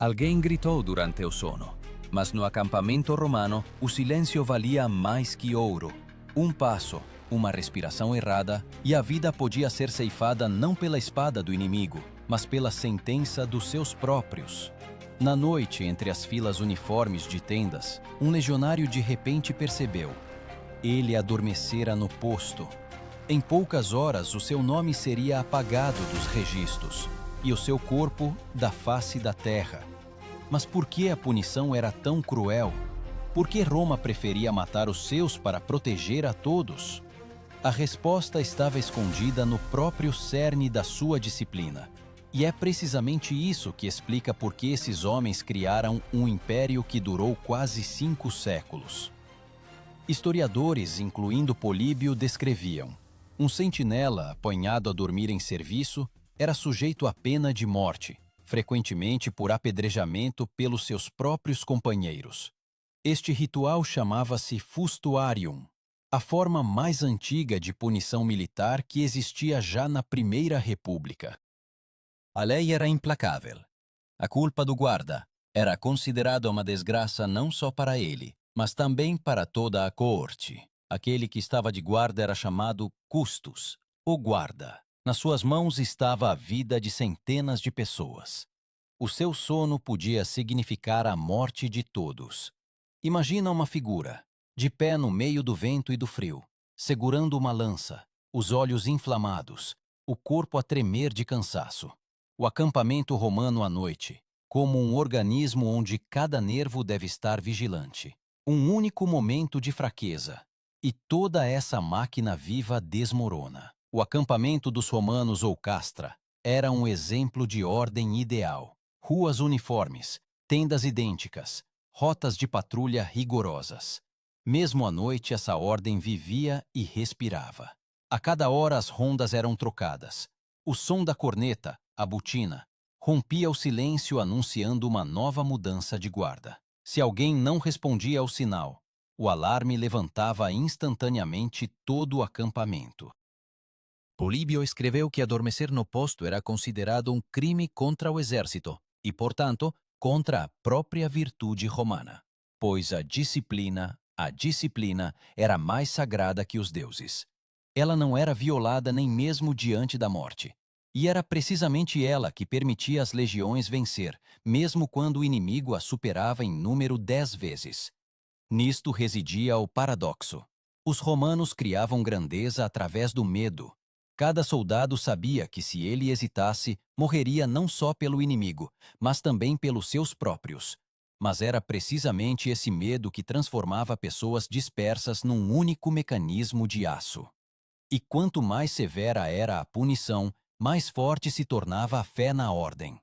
Alguém gritou durante o sono, mas no acampamento romano o silêncio valia mais que ouro. Um passo, uma respiração errada, e a vida podia ser ceifada não pela espada do inimigo, mas pela sentença dos seus próprios. Na noite, entre as filas uniformes de tendas, um legionário de repente percebeu. Ele adormecera no posto. Em poucas horas, o seu nome seria apagado dos registros, e o seu corpo da face da terra. Mas por que a punição era tão cruel? Por que Roma preferia matar os seus para proteger a todos? A resposta estava escondida no próprio cerne da sua disciplina. E é precisamente isso que explica por que esses homens criaram um império que durou quase 5 séculos. Historiadores, incluindo Políbio, descreviam: um sentinela, apanhado a dormir em serviço, era sujeito à pena de morte, frequentemente por apedrejamento pelos seus próprios companheiros. Este ritual chamava-se fustuarium, a forma mais antiga de punição militar que existia já na Primeira República. A lei era implacável. A culpa do guarda era considerada uma desgraça não só para ele, mas também para toda a coorte. Aquele que estava de guarda era chamado custos, o guarda. Nas suas mãos estava a vida de centenas de pessoas. O seu sono podia significar a morte de todos. Imagina uma figura, de pé no meio do vento e do frio, segurando uma lança, os olhos inflamados, o corpo a tremer de cansaço. O acampamento romano à noite, como um organismo onde cada nervo deve estar vigilante. Um único momento de fraqueza, e toda essa máquina viva desmorona. O acampamento dos romanos ou castra era um exemplo de ordem ideal. Ruas uniformes, tendas idênticas, rotas de patrulha rigorosas. Mesmo à noite, essa ordem vivia e respirava. A cada hora as rondas eram trocadas. O som da corneta, a botina, rompia o silêncio anunciando uma nova mudança de guarda. Se alguém não respondia ao sinal, o alarme levantava instantaneamente todo o acampamento. Políbio escreveu que adormecer no posto era considerado um crime contra o exército e, portanto, contra a própria virtude romana, pois a disciplina era mais sagrada que os deuses. Ela não era violada nem mesmo diante da morte. E era precisamente ela que permitia às legiões vencer, mesmo quando o inimigo a superava em número 10 vezes. Nisto residia o paradoxo. Os romanos criavam grandeza através do medo. Cada soldado sabia que se ele hesitasse, morreria não só pelo inimigo, mas também pelos seus próprios. Mas era precisamente esse medo que transformava pessoas dispersas num único mecanismo de aço. E quanto mais severa era a punição, mais forte se tornava a fé na ordem.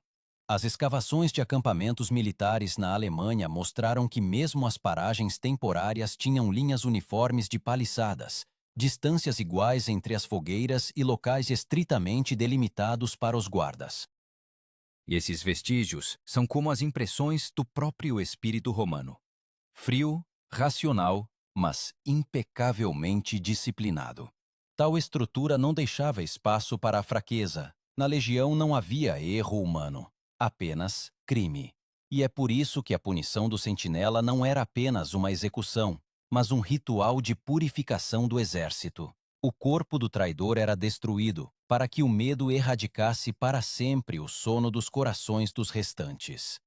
As escavações de acampamentos militares na Alemanha mostraram que mesmo as paragens temporárias tinham linhas uniformes de paliçadas, distâncias iguais entre as fogueiras e locais estritamente delimitados para os guardas. E esses vestígios são como as impressões do próprio espírito romano. Frio, racional, mas impecavelmente disciplinado. Tal estrutura não deixava espaço para a fraqueza. Na legião não havia erro humano, apenas crime. E é por isso que a punição do sentinela não era apenas uma execução, mas um ritual de purificação do exército. O corpo do traidor era destruído, para que o medo erradicasse para sempre o sono dos corações dos restantes.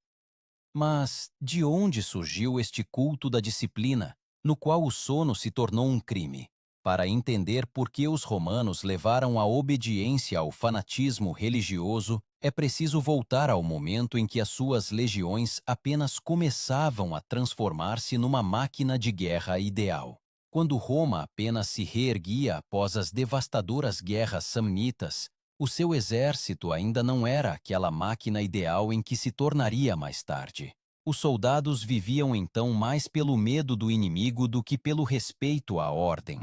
Mas de onde surgiu este culto da disciplina, no qual o sono se tornou um crime? Para entender por que os romanos levaram a obediência ao fanatismo religioso, é preciso voltar ao momento em que as suas legiões apenas começavam a transformar-se numa máquina de guerra ideal. Quando Roma apenas se reerguia após as devastadoras guerras samnitas, o seu exército ainda não era aquela máquina ideal em que se tornaria mais tarde. Os soldados viviam então mais pelo medo do inimigo do que pelo respeito à ordem.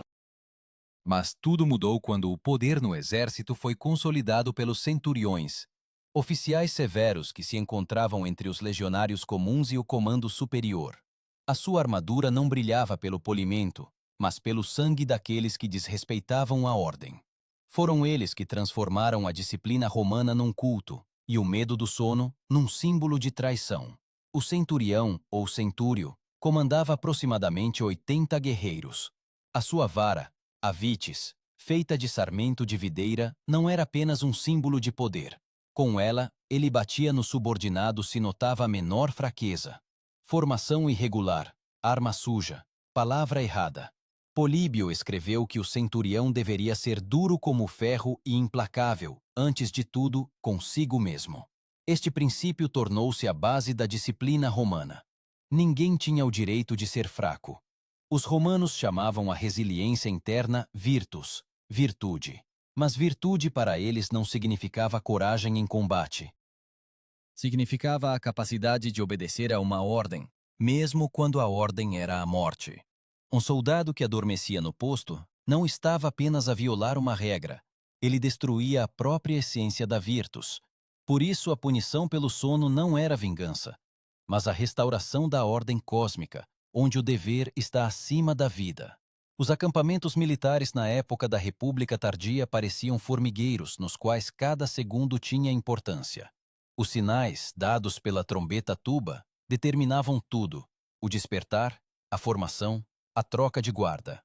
Mas tudo mudou quando o poder no exército foi consolidado pelos centuriões, oficiais severos que se encontravam entre os legionários comuns e o comando superior. A sua armadura não brilhava pelo polimento, mas pelo sangue daqueles que desrespeitavam a ordem. Foram eles que transformaram a disciplina romana num culto, e o medo do sono num símbolo de traição. O centurião, ou centúrio, comandava aproximadamente 80 guerreiros. A sua vara, a vitis, feita de sarmento de videira, não era apenas um símbolo de poder. Com ela, ele batia no subordinado se notava a menor fraqueza. Formação irregular, arma suja, palavra errada. Políbio escreveu que o centurião deveria ser duro como ferro e implacável, antes de tudo, consigo mesmo. Este princípio tornou-se a base da disciplina romana. Ninguém tinha o direito de ser fraco. Os romanos chamavam a resiliência interna virtus, virtude. Mas virtude para eles não significava coragem em combate. Significava a capacidade de obedecer a uma ordem, mesmo quando a ordem era a morte. Um soldado que adormecia no posto não estava apenas a violar uma regra, ele destruía a própria essência da virtus. Por isso a punição pelo sono não era vingança, mas a restauração da ordem cósmica, onde o dever está acima da vida. Os acampamentos militares na época da República Tardia pareciam formigueiros nos quais cada segundo tinha importância. Os sinais, dados pela trombeta tuba, determinavam tudo: o despertar, a formação, a troca de guarda.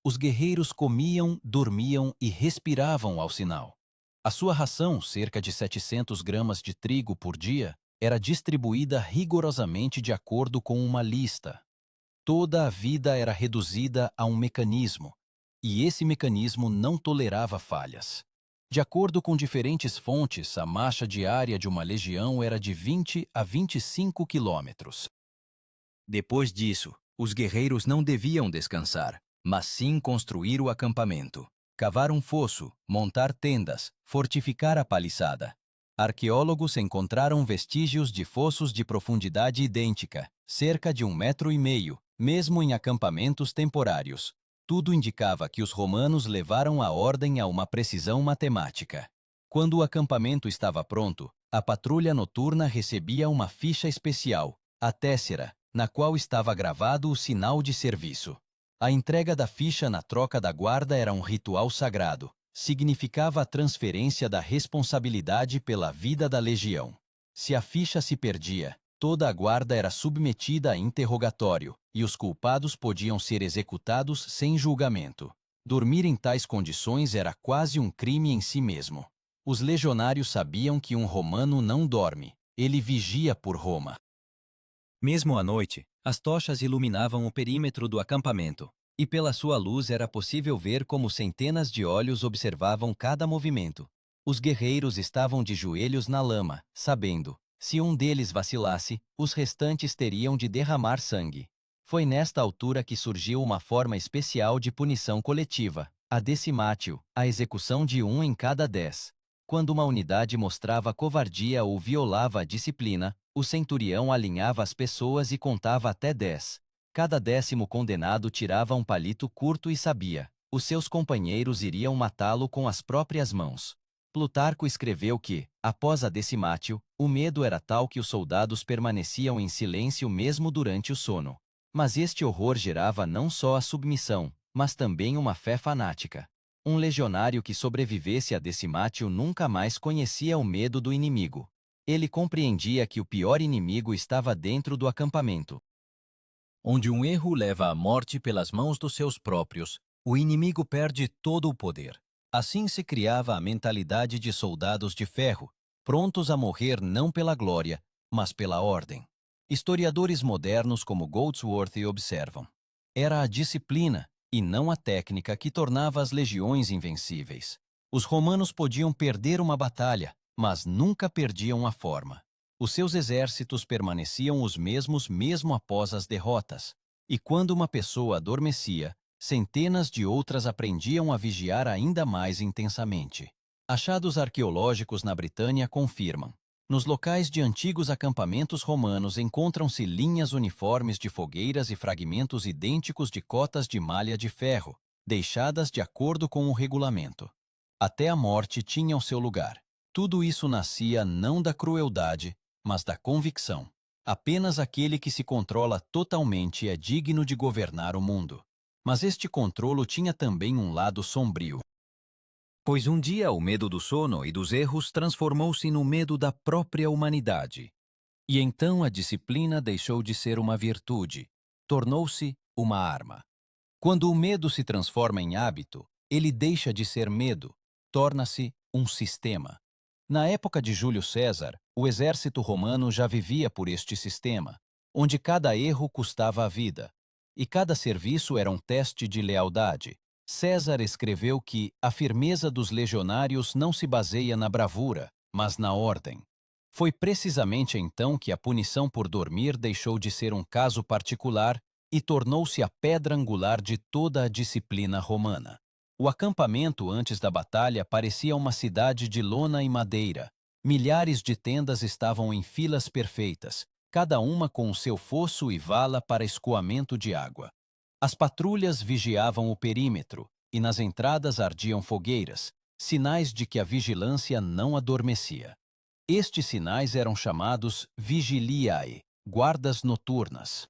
Os guerreiros comiam, dormiam e respiravam ao sinal. A sua ração, cerca de 700 gramas de trigo por dia, era distribuída rigorosamente de acordo com uma lista. Toda a vida era reduzida a um mecanismo, e esse mecanismo não tolerava falhas. De acordo com diferentes fontes, a marcha diária de uma legião era de 20 a 25 quilômetros. Depois disso, os guerreiros não deviam descansar, mas sim construir o acampamento, cavar um fosso, montar tendas, fortificar a paliçada. Arqueólogos encontraram vestígios de fossos de profundidade idêntica, cerca de 1,5 metro, mesmo em acampamentos temporários. Tudo indicava que os romanos levaram a ordem a uma precisão matemática. Quando o acampamento estava pronto, a patrulha noturna recebia uma ficha especial, a tessera, na qual estava gravado o sinal de serviço. A entrega da ficha na troca da guarda era um ritual sagrado. Significava a transferência da responsabilidade pela vida da legião. Se a ficha se perdia, toda a guarda era submetida a interrogatório, e os culpados podiam ser executados sem julgamento. Dormir em tais condições era quase um crime em si mesmo. Os legionários sabiam que um romano não dorme, ele vigia por Roma. Mesmo à noite, as tochas iluminavam o perímetro do acampamento, e pela sua luz era possível ver como centenas de olhos observavam cada movimento. Os guerreiros estavam de joelhos na lama, sabendo, se um deles vacilasse, os restantes teriam de derramar sangue. Foi nesta altura que surgiu uma forma especial de punição coletiva, a decimatio, a execução de 1 em cada 10. Quando uma unidade mostrava covardia ou violava a disciplina, o centurião alinhava as pessoas e contava até 10. Cada 10º condenado tirava um palito curto e sabia, os seus companheiros iriam matá-lo com as próprias mãos. Plutarco escreveu que, após a decimatio, o medo era tal que os soldados permaneciam em silêncio mesmo durante o sono. Mas este horror gerava não só a submissão, mas também uma fé fanática. Um legionário que sobrevivesse à decimatio nunca mais conhecia o medo do inimigo. Ele compreendia que o pior inimigo estava dentro do acampamento. Onde um erro leva à morte pelas mãos dos seus próprios, o inimigo perde todo o poder. Assim se criava a mentalidade de soldados de ferro, prontos a morrer não pela glória, mas pela ordem. Historiadores modernos como Goldsworthy observam: era a disciplina, e não a técnica, que tornava as legiões invencíveis. Os romanos podiam perder uma batalha, mas nunca perdiam a forma. Os seus exércitos permaneciam os mesmos mesmo após as derrotas. E quando uma pessoa adormecia, centenas de outras aprendiam a vigiar ainda mais intensamente. Achados arqueológicos na Britânia confirmam: nos locais de antigos acampamentos romanos encontram-se linhas uniformes de fogueiras e fragmentos idênticos de cotas de malha de ferro, deixadas de acordo com o regulamento. Até a morte tinha o seu lugar. Tudo isso nascia não da crueldade, mas da convicção. Apenas aquele que se controla totalmente é digno de governar o mundo. Mas este controlo tinha também um lado sombrio. Pois um dia o medo do sono e dos erros transformou-se no medo da própria humanidade. E então a disciplina deixou de ser uma virtude, tornou-se uma arma. Quando o medo se transforma em hábito, ele deixa de ser medo, torna-se um sistema. Na época de Júlio César, o exército romano já vivia por este sistema, onde cada erro custava a vida, e cada serviço era um teste de lealdade. César escreveu que a firmeza dos legionários não se baseia na bravura, mas na ordem. Foi precisamente então que a punição por dormir deixou de ser um caso particular e tornou-se a pedra angular de toda a disciplina romana. O acampamento antes da batalha parecia uma cidade de lona e madeira. Milhares de tendas estavam em filas perfeitas, cada uma com o seu fosso e vala para escoamento de água. As patrulhas vigiavam o perímetro e nas entradas ardiam fogueiras, sinais de que a vigilância não adormecia. Estes sinais eram chamados vigiliae, guardas noturnas.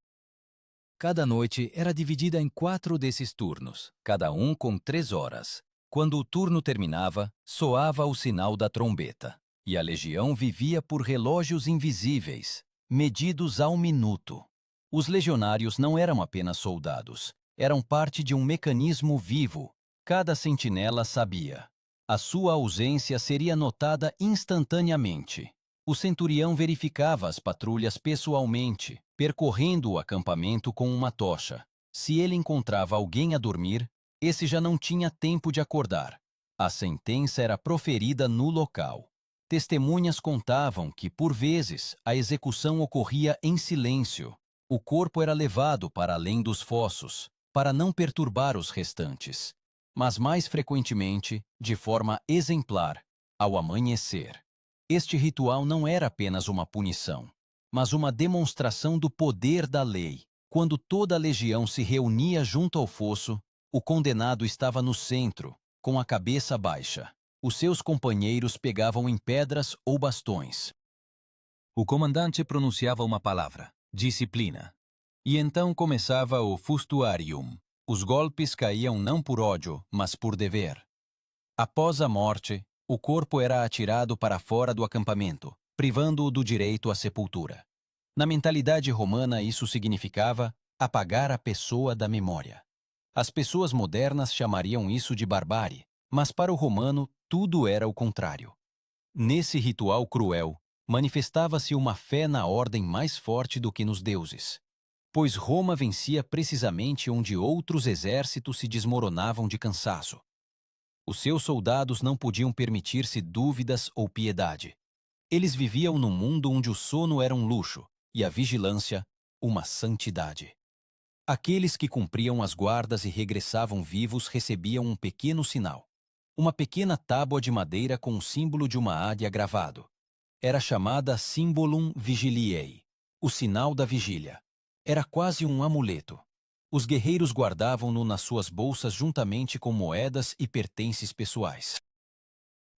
Cada noite era dividida em 4 desses turnos, cada um com 3 horas. Quando o turno terminava, soava o sinal da trombeta, e a legião vivia por relógios invisíveis, medidos ao minuto. Os legionários não eram apenas soldados, eram parte de um mecanismo vivo. Cada sentinela sabia. A sua ausência seria notada instantaneamente. O centurião verificava as patrulhas pessoalmente, percorrendo o acampamento com uma tocha. Se ele encontrava alguém a dormir, esse já não tinha tempo de acordar. A sentença era proferida no local. Testemunhas contavam que, por vezes, a execução ocorria em silêncio. O corpo era levado para além dos fossos, para não perturbar os restantes, mas mais frequentemente, de forma exemplar, ao amanhecer. Este ritual não era apenas uma punição, mas uma demonstração do poder da lei. Quando toda a legião se reunia junto ao fosso, o condenado estava no centro, com a cabeça baixa. Os seus companheiros pegavam em pedras ou bastões. O comandante pronunciava uma palavra, disciplina. E então começava o fustuarium. Os golpes caíam não por ódio, mas por dever. Após a morte, o corpo era atirado para fora do acampamento, privando-o do direito à sepultura. Na mentalidade romana, isso significava apagar a pessoa da memória. As pessoas modernas chamariam isso de barbárie, mas para o romano tudo era o contrário. Nesse ritual cruel, manifestava-se uma fé na ordem mais forte do que nos deuses, pois Roma vencia precisamente onde outros exércitos se desmoronavam de cansaço. Os seus soldados não podiam permitir-se dúvidas ou piedade. Eles viviam num mundo onde o sono era um luxo e a vigilância, uma santidade. Aqueles que cumpriam as guardas e regressavam vivos recebiam um pequeno sinal. Uma pequena tábua de madeira com o símbolo de uma águia gravado. Era chamada Symbolum Vigiliae, o sinal da vigília. Era quase um amuleto. Os guerreiros guardavam-no nas suas bolsas juntamente com moedas e pertences pessoais.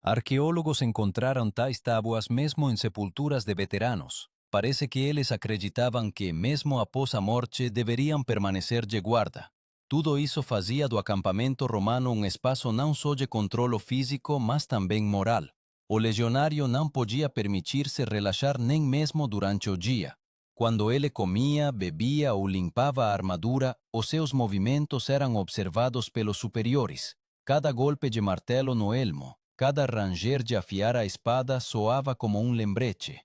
Arqueólogos encontraram tais tábuas mesmo em sepulturas de veteranos. Parece que eles acreditavam que, mesmo após a morte, deveriam permanecer de guarda. Tudo isso fazia do acampamento romano um espaço não só de controlo físico, mas também moral. O legionário não podia permitir-se relaxar nem mesmo durante o dia. Quando ele comia, bebia ou limpava a armadura, os seus movimentos eram observados pelos superiores. Cada golpe de martelo no elmo, cada ranger de afiar a espada soava como um lembrete.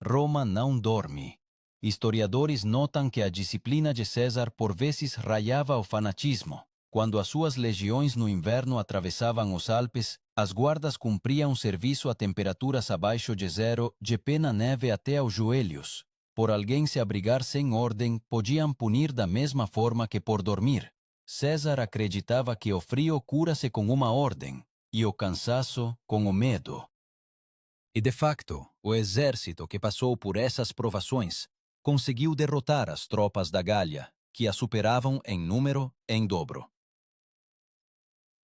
Roma não dorme. Historiadores notam que a disciplina de César por vezes raiava o fanatismo. Quando as suas legiões no inverno atravessavam os Alpes, as guardas cumpriam serviço a temperaturas abaixo de zero, de pé na neve até aos joelhos. Por alguém se abrigar sem ordem, podiam punir da mesma forma que por dormir. César acreditava que o frio cura-se com uma ordem, e o cansaço com o medo. E de facto, o exército que passou por essas provações conseguiu derrotar as tropas da Gália, que a superavam em número em dobro.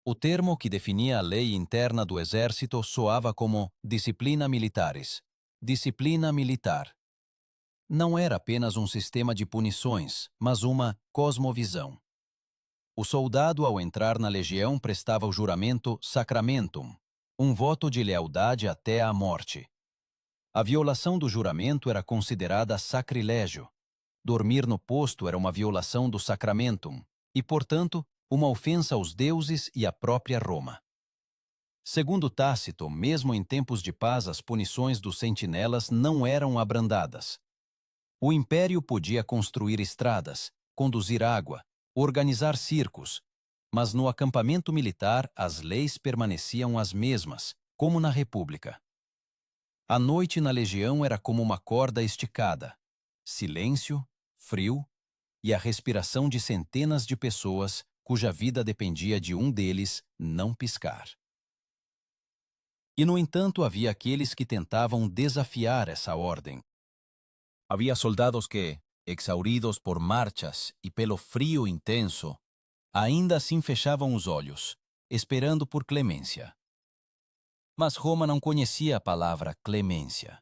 O termo que definia a lei interna do exército soava como disciplina militares, disciplina militar. Não era apenas um sistema de punições, mas uma cosmovisão. O soldado, ao entrar na legião, prestava o juramento sacramentum, um voto de lealdade até a morte. A violação do juramento era considerada sacrilégio. Dormir no posto era uma violação do sacramentum e, portanto, uma ofensa aos deuses e à própria Roma. Segundo Tácito, mesmo em tempos de paz, as punições dos sentinelas não eram abrandadas. O império podia construir estradas, conduzir água, organizar circos, mas no acampamento militar as leis permaneciam as mesmas, como na República. A noite na legião era como uma corda esticada. Silêncio, frio e a respiração de centenas de pessoas cuja vida dependia de um deles não piscar. E, no entanto, havia aqueles que tentavam desafiar essa ordem. Havia soldados que, exauridos por marchas e pelo frio intenso, ainda assim fechavam os olhos, esperando por clemência. Mas Roma não conhecia a palavra clemência.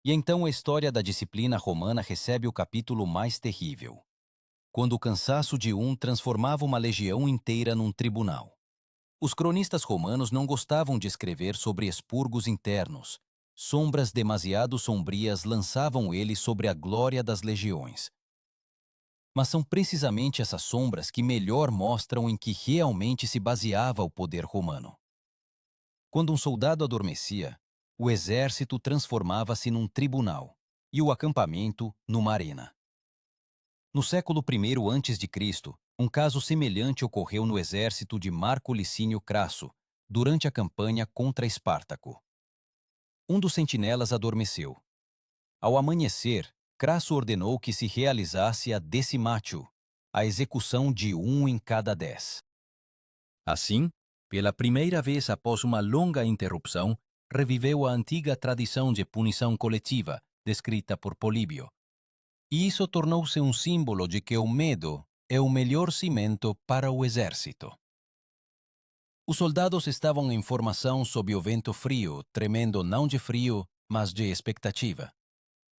E então a história da disciplina romana recebe o capítulo mais terrível, quando o cansaço de um transformava uma legião inteira num tribunal. Os cronistas romanos não gostavam de escrever sobre expurgos internos. Sombras demasiado sombrias lançavam eles sobre a glória das legiões. Mas são precisamente essas sombras que melhor mostram em que realmente se baseava o poder romano. Quando um soldado adormecia, o exército transformava-se num tribunal e o acampamento numa arena. No século I a.C., um caso semelhante ocorreu no exército de Marco Licínio Crasso, durante a campanha contra Espartaco. Um dos sentinelas adormeceu. Ao amanhecer, Crasso ordenou que se realizasse a decimatio, a execução de 1 em cada 10. Assim, pela primeira vez após uma longa interrupção, reviveu a antiga tradição de punição coletiva, descrita por Políbio. E isso tornou-se um símbolo de que o medo é o melhor cimento para o exército. Os soldados estavam em formação sob o vento frio, tremendo não de frio, mas de expectativa.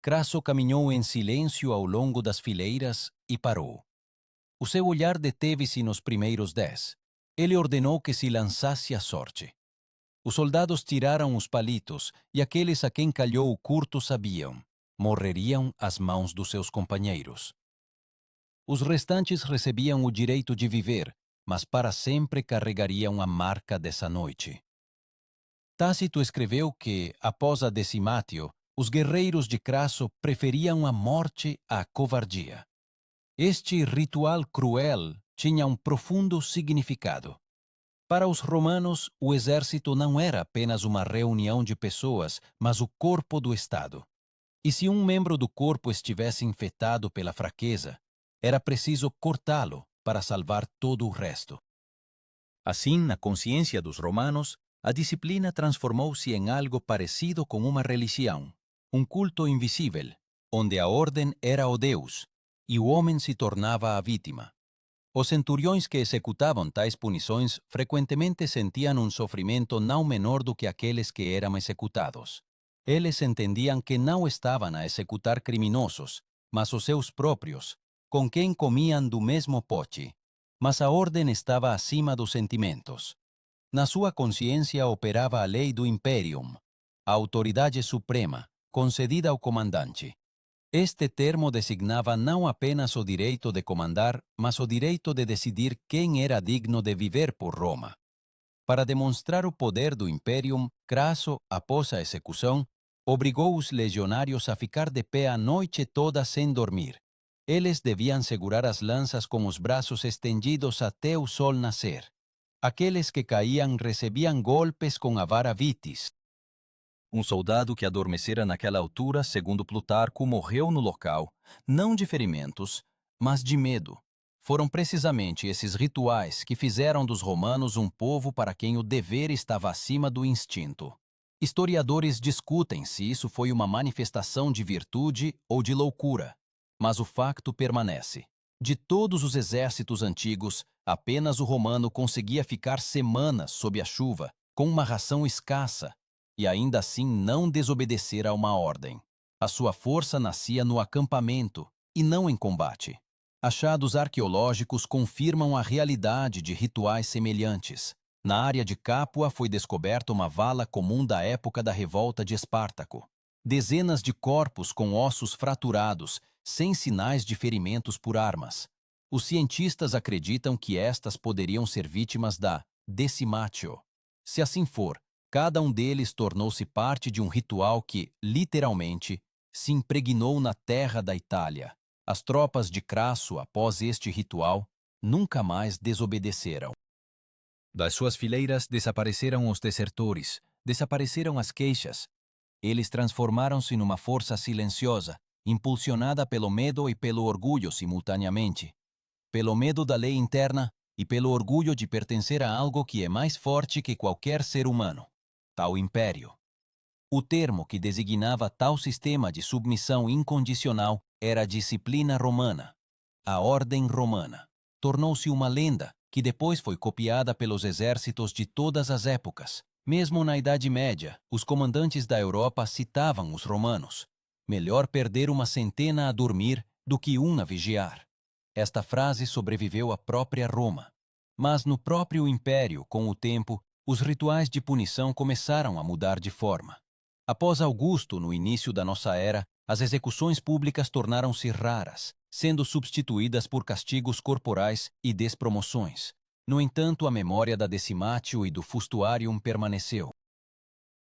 Crasso caminhou em silêncio ao longo das fileiras e parou. O seu olhar deteve-se nos primeiros 10. Ele ordenou que se lançasse a sorte. Os soldados tiraram os palitos e aqueles a quem calhou o curto sabiam. Morreriam às mãos dos seus companheiros. Os restantes recebiam o direito de viver, mas para sempre carregariam a marca dessa noite. Tácito escreveu que, após a decimatio, os guerreiros de Crasso preferiam a morte à covardia. Este ritual cruel tinha um profundo significado. Para os romanos, o exército não era apenas uma reunião de pessoas, mas o corpo do Estado. E se um membro do corpo estivesse infectado pela fraqueza, era preciso cortá-lo para salvar todo o resto. Assim, na consciência dos romanos, a disciplina transformou-se em algo parecido com uma religião, um culto invisível, onde a ordem era o Deus e o homem se tornava a vítima. Os centuriões que executavam tais punições frequentemente sentiam um sofrimento não menor do que aqueles que eram executados. Eles entendiam que não estavam a executar criminosos, mas os seus próprios, com quem comiam do mesmo pote. Mas a ordem estava acima dos sentimentos. Na sua consciência operava a lei do imperium, a autoridade suprema, concedida ao comandante. Este termo designava não apenas o direito de comandar, mas o direito de decidir quem era digno de viver por Roma. Para demonstrar o poder do imperium, Crasso, após a execução, obrigou os legionários a ficar de pé a noite toda sem dormir. Eles deviam segurar as lanças com os braços estendidos até o sol nascer. Aqueles que caíam recebiam golpes com a vara vitis. Um soldado que adormecera naquela altura, segundo Plutarco, morreu no local, não de ferimentos, mas de medo. Foram precisamente esses rituais que fizeram dos romanos um povo para quem o dever estava acima do instinto. Historiadores discutem se isso foi uma manifestação de virtude ou de loucura, mas o facto permanece. De todos os exércitos antigos, apenas o romano conseguia ficar semanas sob a chuva, com uma ração escassa, e ainda assim não desobedecer a uma ordem. A sua força nascia no acampamento e não em combate. Achados arqueológicos confirmam a realidade de rituais semelhantes. Na área de Capua foi descoberta uma vala comum da época da revolta de Espartaco. Dezenas de corpos com ossos fraturados, sem sinais de ferimentos por armas. Os cientistas acreditam que estas poderiam ser vítimas da decimatio. Se assim for, cada um deles tornou-se parte de um ritual que, literalmente, se impregnou na terra da Itália. As tropas de Crasso, após este ritual, nunca mais desobedeceram. Das suas fileiras desapareceram os desertores, desapareceram as queixas. Eles transformaram-se numa força silenciosa, impulsionada pelo medo e pelo orgulho simultaneamente. Pelo medo da lei interna e pelo orgulho de pertencer a algo que é mais forte que qualquer ser humano, tal império. O termo que designava tal sistema de submissão incondicional era a disciplina romana. A ordem romana tornou-se uma lenda que depois foi copiada pelos exércitos de todas as épocas. Mesmo na Idade Média, os comandantes da Europa citavam os romanos. Melhor perder uma centena a dormir do que um a vigiar. Esta frase sobreviveu à própria Roma. Mas no próprio império, com o tempo, os rituais de punição começaram a mudar de forma. Após Augusto, no início da nossa era, as execuções públicas tornaram-se raras, sendo substituídas por castigos corporais e despromoções. No entanto, a memória da decimatio e do fustuarium permaneceu.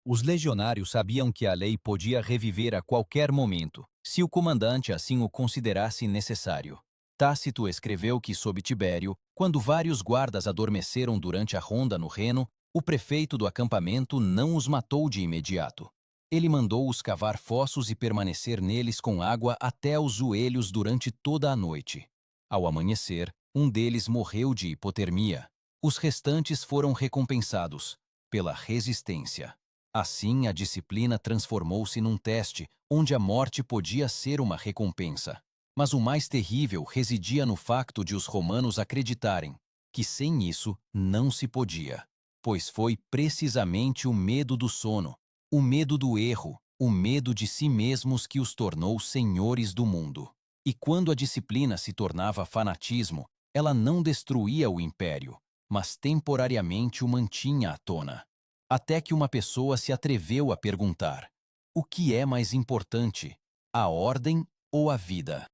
Os legionários sabiam que a lei podia reviver a qualquer momento, se o comandante assim o considerasse necessário. Tácito escreveu que, sob Tibério, quando vários guardas adormeceram durante a ronda no Reno, o prefeito do acampamento não os matou de imediato. Ele mandou-os cavar fossos e permanecer neles com água até os joelhos durante toda a noite. Ao amanhecer, um deles morreu de hipotermia. Os restantes foram recompensados pela resistência. Assim, a disciplina transformou-se num teste, onde a morte podia ser uma recompensa. Mas o mais terrível residia no facto de os romanos acreditarem que sem isso não se podia, pois foi precisamente o medo do sono, o medo do erro, o medo de si mesmos que os tornou senhores do mundo. E quando a disciplina se tornava fanatismo, ela não destruía o império, mas temporariamente o mantinha à tona. Até que uma pessoa se atreveu a perguntar: o que é mais importante, a ordem ou a vida?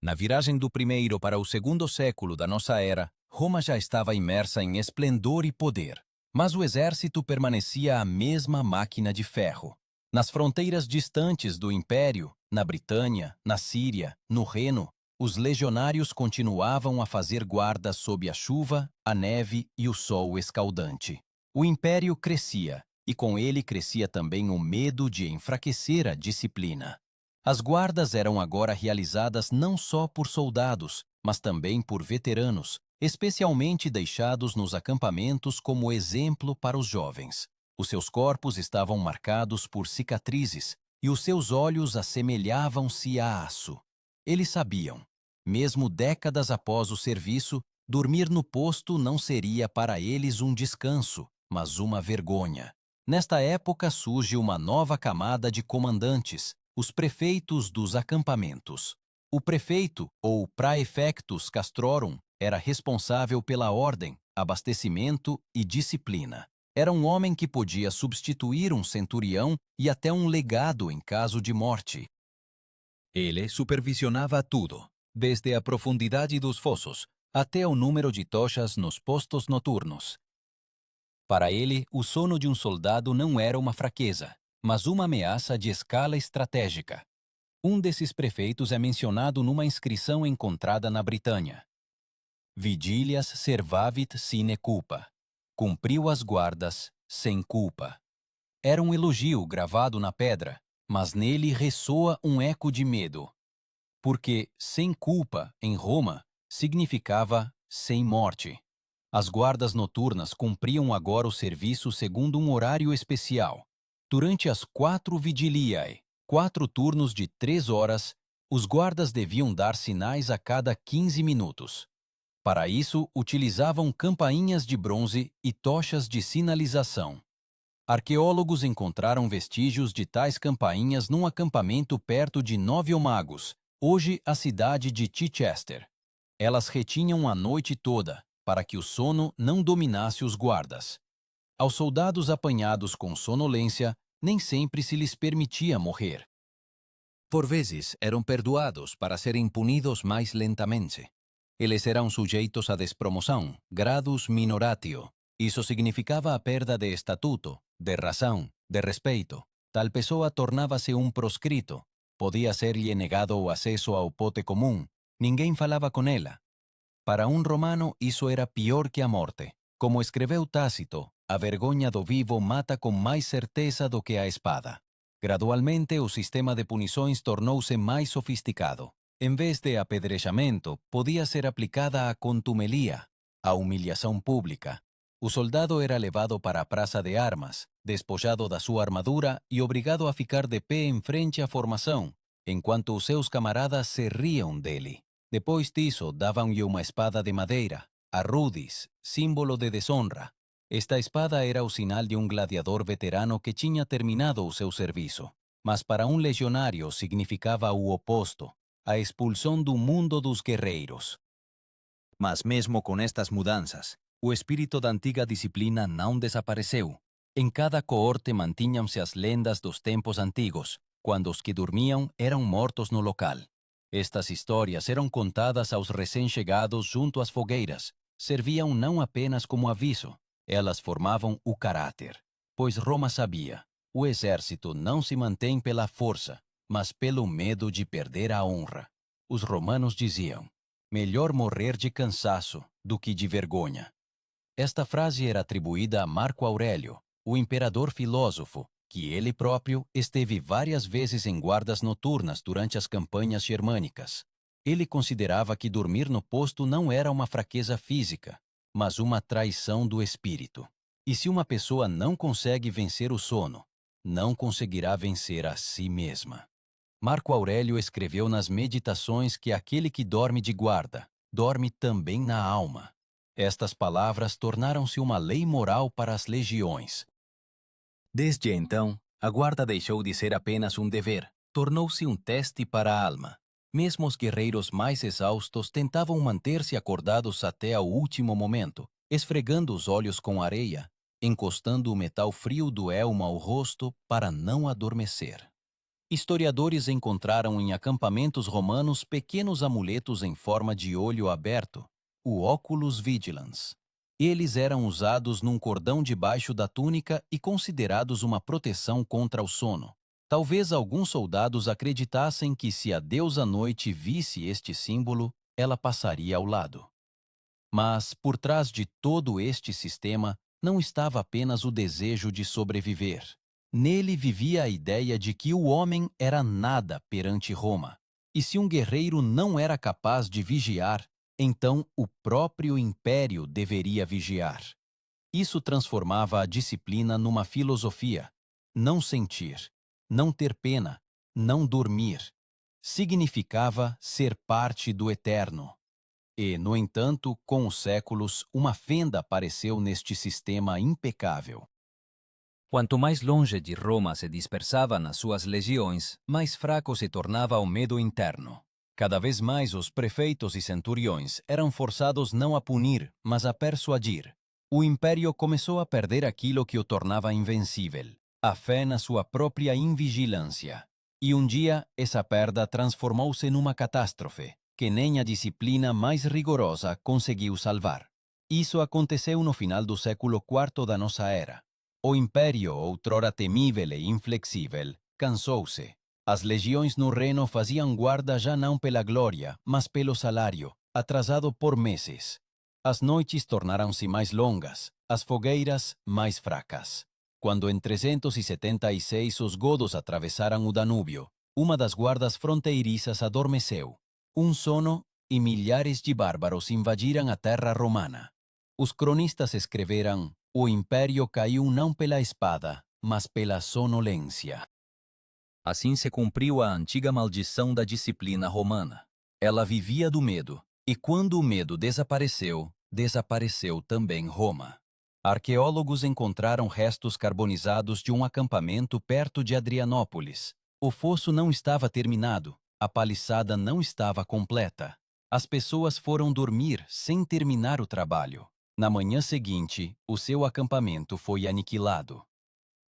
Na viragem do primeiro para o segundo século da nossa era, Roma já estava imersa em esplendor e poder, mas o exército permanecia a mesma máquina de ferro. Nas fronteiras distantes do império, na Britânia, na Síria, no Reno, os legionários continuavam a fazer guarda sob a chuva, a neve e o sol escaldante. O império crescia, e com ele crescia também o medo de enfraquecer a disciplina. As guardas eram agora realizadas não só por soldados, mas também por veteranos, especialmente deixados nos acampamentos como exemplo para os jovens. Os seus corpos estavam marcados por cicatrizes e os seus olhos assemelhavam-se a aço. Eles sabiam, mesmo décadas após o serviço, dormir no posto não seria para eles um descanso, mas uma vergonha. Nesta época surge uma nova camada de comandantes, os prefeitos dos acampamentos. O prefeito, ou praefectus castrorum, era responsável pela ordem, abastecimento e disciplina. Era um homem que podia substituir um centurião e até um legado em caso de morte. Ele supervisionava tudo, desde a profundidade dos fossos até o número de tochas nos postos noturnos. Para ele, o sono de um soldado não era uma fraqueza, mas uma ameaça de escala estratégica. Um desses prefeitos é mencionado numa inscrição encontrada na Britânia. Vigilias servavit sine culpa. Cumpriu as guardas sem culpa. Era um elogio gravado na pedra, mas nele ressoa um eco de medo. Porque sem culpa, em Roma, significava sem morte. As guardas noturnas cumpriam agora o serviço segundo um horário especial. Durante as 4 vigiliae, 4 turnos de 3 horas, os guardas deviam dar sinais a cada 15 minutos. Para isso, utilizavam campainhas de bronze e tochas de sinalização. Arqueólogos encontraram vestígios de tais campainhas num acampamento perto de Noviomagos, Hoje, a cidade de Chichester. Elas retinham a noite toda, para que o sono não dominasse os guardas. Aos soldados apanhados com sonolência, nem sempre se lhes permitia morrer. Por vezes, eram perdoados para serem punidos mais lentamente. Eles eram sujeitos a despromoção, gradus minoratio. Isso significava a perda de estatuto, de razão, de respeito. Tal pessoa tornava-se um proscrito. Podia ser-lhe negado o acesso ao pote comum. Ninguém falava com ela. Para um romano, isso era pior que a morte. Como escreveu Tácito, a vergonha do vivo mata com mais certeza do que a espada. Gradualmente, o sistema de punições tornou-se mais sofisticado. Em vez de apedrejamento, podia ser aplicada a contumelia, a humilhação pública. O soldado era levado para a praça de armas, despojado da sua armadura e obrigado a ficar de pé em frente à formação, enquanto os seus camaradas se riam dele. Depois disso, davam-lhe uma espada de madeira, a rudis, símbolo de desonra. Esta espada era o sinal de um gladiador veterano que tinha terminado o seu serviço. Mas para um legionário significava o oposto, a expulsão do mundo dos guerreiros. Mas mesmo com estas mudanças, o espírito da antiga disciplina não desapareceu. Em cada coorte mantinham-se as lendas dos tempos antigos, quando os que dormiam eram mortos no local. Estas histórias eram contadas aos recém-chegados junto às fogueiras. Serviam não apenas como aviso, elas formavam o caráter. Pois Roma sabia, o exército não se mantém pela força, mas pelo medo de perder a honra. Os romanos diziam, melhor morrer de cansaço do que de vergonha. Esta frase era atribuída a Marco Aurélio, o imperador filósofo, que ele próprio esteve várias vezes em guardas noturnas durante as campanhas germânicas. Ele considerava que dormir no posto não era uma fraqueza física, mas uma traição do espírito. E se uma pessoa não consegue vencer o sono, não conseguirá vencer a si mesma. Marco Aurélio escreveu nas Meditações que aquele que dorme de guarda, dorme também na alma. Estas palavras tornaram-se uma lei moral para as legiões. Desde então, a guarda deixou de ser apenas um dever, tornou-se um teste para a alma. Mesmo os guerreiros mais exaustos tentavam manter-se acordados até ao último momento, esfregando os olhos com areia, encostando o metal frio do elmo ao rosto para não adormecer. Historiadores encontraram em acampamentos romanos pequenos amuletos em forma de olho aberto, o oculus vigilans. Eles eram usados num cordão debaixo da túnica e considerados uma proteção contra o sono. Talvez alguns soldados acreditassem que se a deusa noite visse este símbolo, ela passaria ao lado. Mas, por trás de todo este sistema, não estava apenas o desejo de sobreviver. Nele vivia a ideia de que o homem era nada perante Roma. E se um guerreiro não era capaz de vigiar, então o próprio império deveria vigiar. Isso transformava a disciplina numa filosofia. Não sentir, não ter pena, não dormir. Significava ser parte do eterno. E, no entanto, com os séculos, uma fenda apareceu neste sistema impecável. Quanto mais longe de Roma se dispersava nas suas legiões, mais fraco se tornava o medo interno. Cada vez mais os prefeitos e centuriões eram forçados não a punir, mas a persuadir. O império começou a perder aquilo que o tornava invencível, a fé na sua própria invigilância. E um dia, essa perda transformou-se numa catástrofe, que nem a disciplina mais rigorosa conseguiu salvar. Isso aconteceu no final do século IV da nossa era. O império, outrora temível e inflexível, cansou-se. As legiões no Reno faziam guarda já não pela glória, mas pelo salário, atrasado por meses. As noites tornaram-se mais longas, as fogueiras mais fracas. Quando em 376 os godos atravessaram o Danúbio, uma das guardas fronteiriças adormeceu. Um sono e milhares de bárbaros invadiram a terra romana. Os cronistas escreveram: o império caiu não pela espada, mas pela sonolência. Assim se cumpriu a antiga maldição da disciplina romana. Ela vivia do medo, e quando o medo desapareceu, desapareceu também Roma. Arqueólogos encontraram restos carbonizados de um acampamento perto de Adrianópolis. O fosso não estava terminado, a paliçada não estava completa. As pessoas foram dormir sem terminar o trabalho. Na manhã seguinte, o seu acampamento foi aniquilado.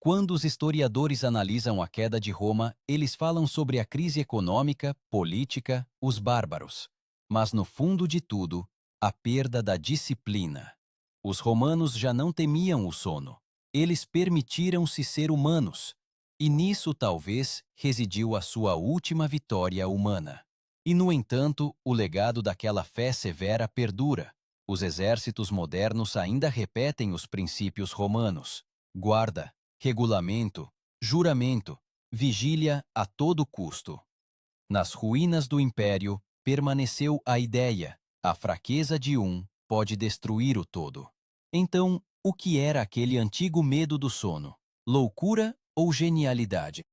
Quando os historiadores analisam a queda de Roma, eles falam sobre a crise econômica, política, os bárbaros. Mas no fundo de tudo, a perda da disciplina. Os romanos já não temiam o sono. Eles permitiram-se ser humanos. E nisso talvez residiu a sua última vitória humana. E, no entanto, o legado daquela fé severa perdura. Os exércitos modernos ainda repetem os princípios romanos. Guarda, regulamento, juramento, vigília a todo custo. Nas ruínas do império, permaneceu a ideia: a fraqueza de um pode destruir o todo. Então, o que era aquele antigo medo do sono? Loucura ou genialidade?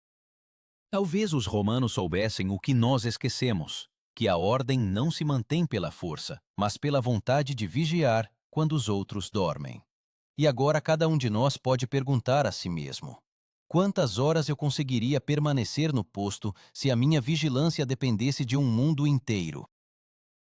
Talvez os romanos soubessem o que nós esquecemos, que a ordem não se mantém pela força, mas pela vontade de vigiar quando os outros dormem. E agora cada um de nós pode perguntar a si mesmo: quantas horas eu conseguiria permanecer no posto se a minha vigilância dependesse de um mundo inteiro?